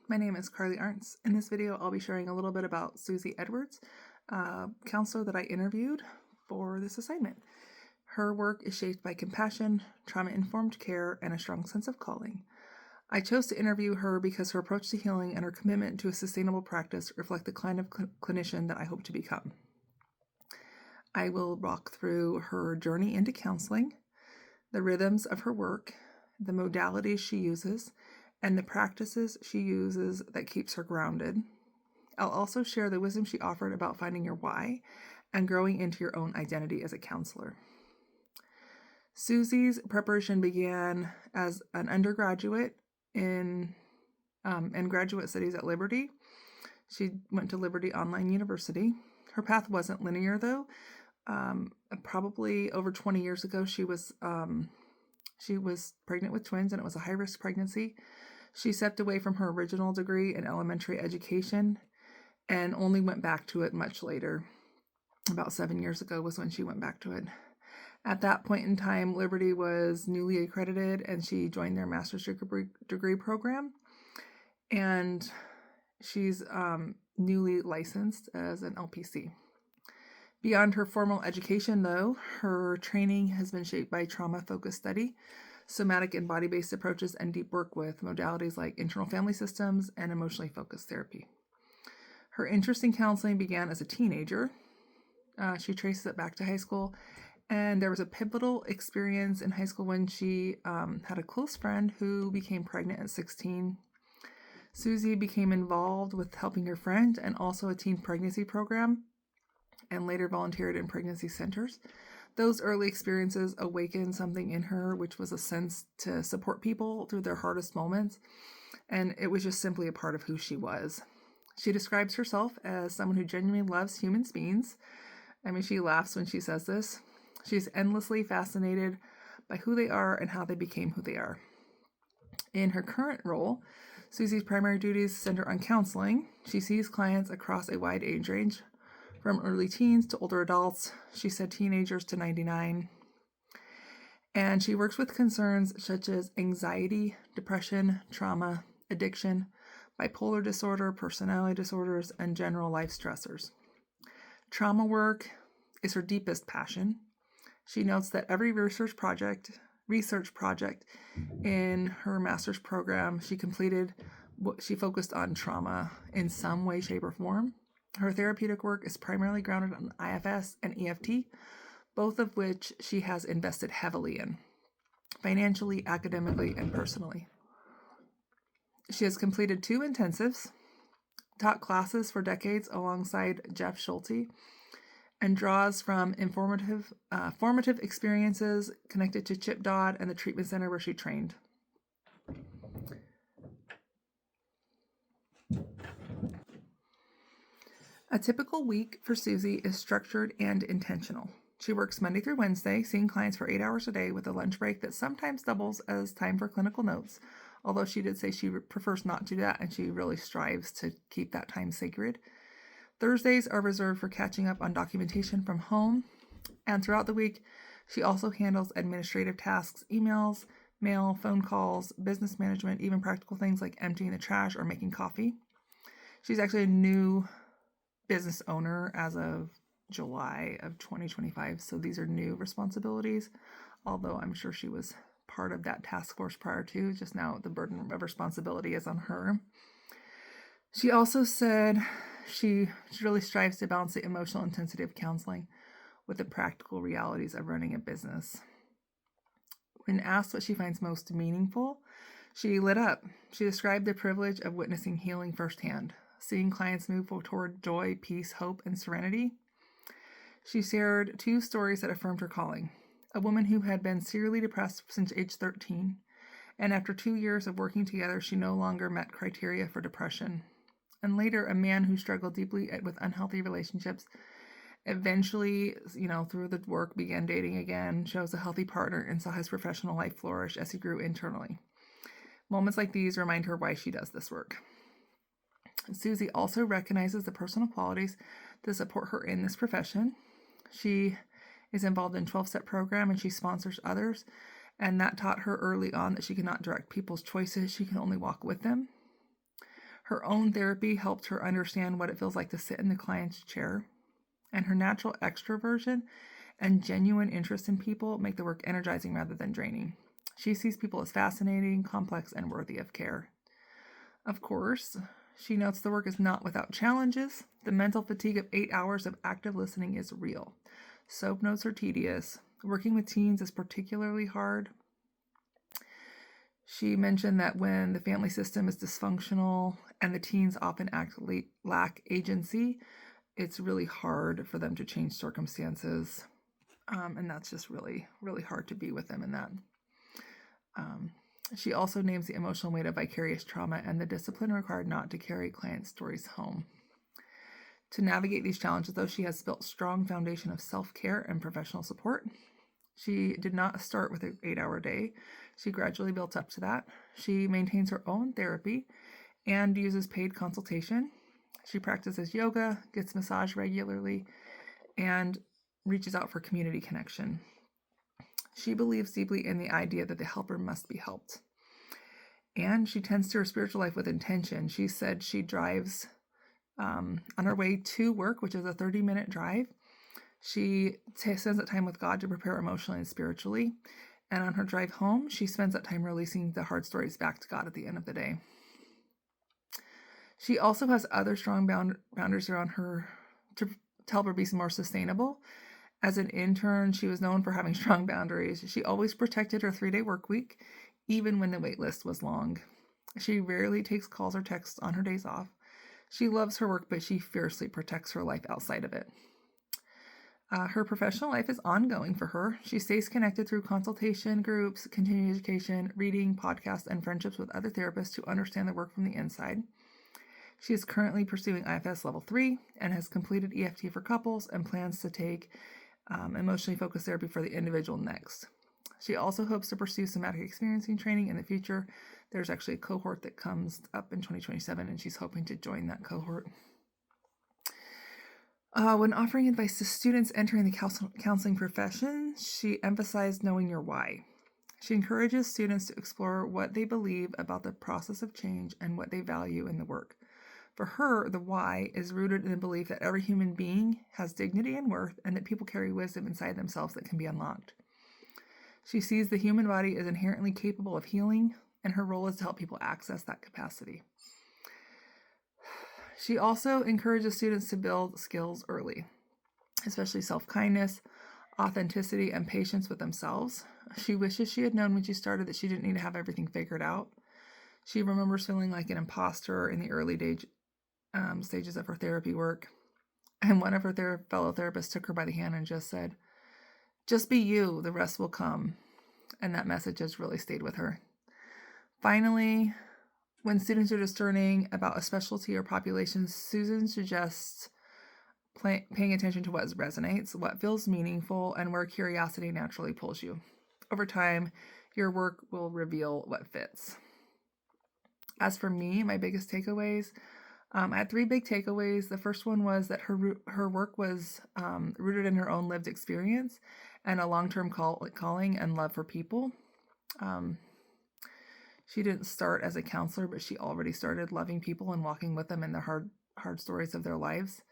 My name is Karli Arntz. In this video, I'll be sharing a little bit about Susie Edwards, a counselor that I interviewed for this assignment. Her work is shaped by compassion, trauma-informed care, and a strong sense of calling. I chose to interview her because her approach to healing and her commitment to a sustainable practice reflect the kind of clinician that I hope to become. I will walk through her journey into counseling, the rhythms of her work, the modalities she uses, and the practices she uses that keeps her grounded. I'll also share the wisdom she offered about finding your why and growing into your own identity as a counselor. Susie's preparation began as an undergraduate in graduate studies at Liberty. She went to Liberty Online University. Her path wasn't linear, though. Probably over 20 years ago, she was pregnant with twins, and it was a high-risk pregnancy. She stepped away from her original degree in elementary education and only went back to it much later. About 7 years ago was when she went back to it. At that point in time, Liberty was newly accredited, and she joined their master's degree program. And she's newly licensed as an LPC. Beyond her formal education, though, her training has been shaped by trauma-focused study, somatic and body-based approaches, and deep work with modalities like internal family systems and emotionally focused therapy. Her interest in counseling began as a teenager. She traces it back to high school, and there was a pivotal experience in high school when she had a close friend who became pregnant at 16. Susie became involved with helping her friend and also a teen pregnancy program, and later volunteered in pregnancy centers. Those early experiences awakened something in her, which was a sense to support people through their hardest moments, and it was just simply a part of who she was. She describes herself as someone who genuinely loves human beings. I mean, she laughs when she says this. She's endlessly fascinated by who they are and how they became who they are. In her current role, Susie's primary duties center on counseling. She sees clients across a wide age range, from early teens to older adults. She said teenagers to 99. And she works with concerns such as anxiety, depression, trauma, addiction, bipolar disorder, personality disorders, and general life stressors. Trauma work is her deepest passion. She notes that every research project in her master's program she completed, she focused on trauma in some way, shape, or form. Her therapeutic work is primarily grounded on IFS and EFT, both of which she has invested heavily in, financially, academically, and personally. She has completed 2 intensives, taught classes for decades alongside Jeff Schulte, and draws from formative experiences connected to Chip Dodd and the treatment center where she trained. A typical week for Susie is structured and intentional. She works Monday through Wednesday, seeing clients for 8 hours a day with a lunch break that sometimes doubles as time for clinical notes, although she did say she prefers not to do that, and she really strives to keep that time sacred. Thursdays are reserved for catching up on documentation from home, and throughout the week, she also handles administrative tasks, emails, mail, phone calls, business management, even practical things like emptying the trash or making coffee. She's actually a new business owner as of July of 2025, so these are new responsibilities, although I'm sure she was part of that task force prior to. Just now the burden of responsibility is on her. She also said she really strives to balance the emotional intensity of counseling with the practical realities of running a business. When asked what she finds most meaningful, she lit up. She described the privilege of witnessing healing firsthand, seeing clients move toward joy, peace, hope, and serenity. She shared 2 stories that affirmed her calling. A woman who had been severely depressed since age 13, and after 2 years of working together, she no longer met criteria for depression. And later, a man who struggled deeply with unhealthy relationships, eventually, through the work, began dating again, chose a healthy partner, and saw his professional life flourish as he grew internally. Moments like these remind her why she does this work. Susie also recognizes the personal qualities that support her in this profession. She is involved in 12-step program, and she sponsors others, and that taught her early on that she cannot direct people's choices. She can only walk with them. Her own therapy helped her understand what it feels like to sit in the client's chair, and her natural extroversion and genuine interest in people make the work energizing rather than draining. She sees people as fascinating, complex, and worthy of care. Of course, she notes the work is not without challenges. The mental fatigue of 8 hours of active listening is real. Soap notes are tedious. Working with teens is particularly hard. She mentioned that when the family system is dysfunctional and the teens often lack agency, it's really hard for them to change circumstances. And that's just really, really hard to be with them in that. She also names the emotional weight of vicarious trauma and the discipline required not to carry client stories home. To navigate these challenges, though, she has built a strong foundation of self-care and professional support. She did not start with an 8-hour day. She gradually built up to that. She maintains her own therapy and uses paid consultation. She practices yoga, gets massage regularly, and reaches out for community connection. She believes deeply in the idea that the helper must be helped. And she tends to her spiritual life with intention. She said she drives on her way to work, which is a 30-minute drive. She spends that time with God to prepare emotionally and spiritually. And on her drive home, she spends that time releasing the hard stories back to God at the end of the day. She also has other strong boundaries around her to help her be more sustainable. As an intern, she was known for having strong boundaries. She always protected her 3-day work week, even when the wait list was long. She rarely takes calls or texts on her days off. She loves her work, but she fiercely protects her life outside of it. Her professional life is ongoing for her. She stays connected through consultation groups, continuing education, reading, podcasts, and friendships with other therapists who understand the work from the inside. She is currently pursuing IFS Level 3 and has completed EFT for couples and plans to take emotionally focused therapy for the individual next. She also hopes to pursue somatic experiencing training in the future. There's actually a cohort that comes up in 2027, and she's hoping to join that cohort. When offering advice to students entering the counseling profession, she emphasized knowing your why. She encourages students to explore what they believe about the process of change and what they value in the work. For her, the why is rooted in the belief that every human being has dignity and worth, and that people carry wisdom inside themselves that can be unlocked. She sees the human body as inherently capable of healing, and her role is to help people access that capacity. She also encourages students to build skills early, especially self-kindness, authenticity, and patience with themselves. She wishes she had known when she started that she didn't need to have everything figured out. She remembers feeling like an imposter in the early stages of her therapy work. And one of her fellow therapists took her by the hand and just said, "Just be you, the rest will come." And that message has really stayed with her. Finally, when students are discerning about a specialty or population, Susan suggests paying attention to what resonates, what feels meaningful, and where curiosity naturally pulls you. Over time, your work will reveal what fits. As for me, my biggest takeaways, I had 3 big takeaways. The first one was that her work was rooted in her own lived experience and a long-term calling and love for people. She didn't start as a counselor, but she already started loving people and walking with them in the hard stories of their lives.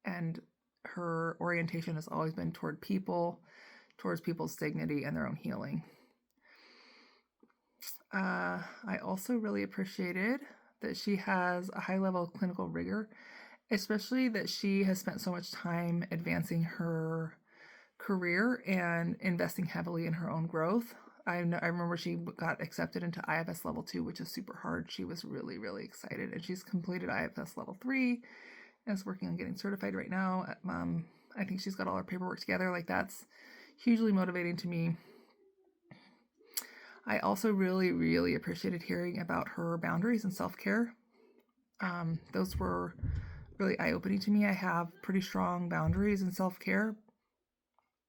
And her orientation has always been towards people's dignity and their own healing. I also really appreciated that she has a high level of clinical rigor, especially that she has spent so much time advancing her career and investing heavily in her own growth. I remember she got accepted into IFS Level 2, which is super hard. She was really, really excited, and she's completed IFS Level 3 and is working on getting certified right now. I think she's got all her paperwork together. Like, that's hugely motivating to me. I also really, really appreciated hearing about her boundaries and self-care. Those were really eye-opening to me. I have pretty strong boundaries and self-care,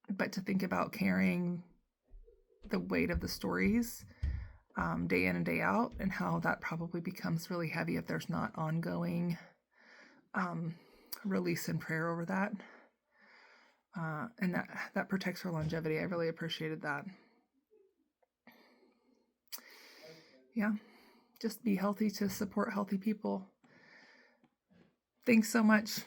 but to think about carrying the weight of the stories day in and day out, and how that probably becomes really heavy if there's not ongoing release and prayer over that. And that protects her longevity. I really appreciated that. Yeah. just be healthy to support healthy people. Thanks so much.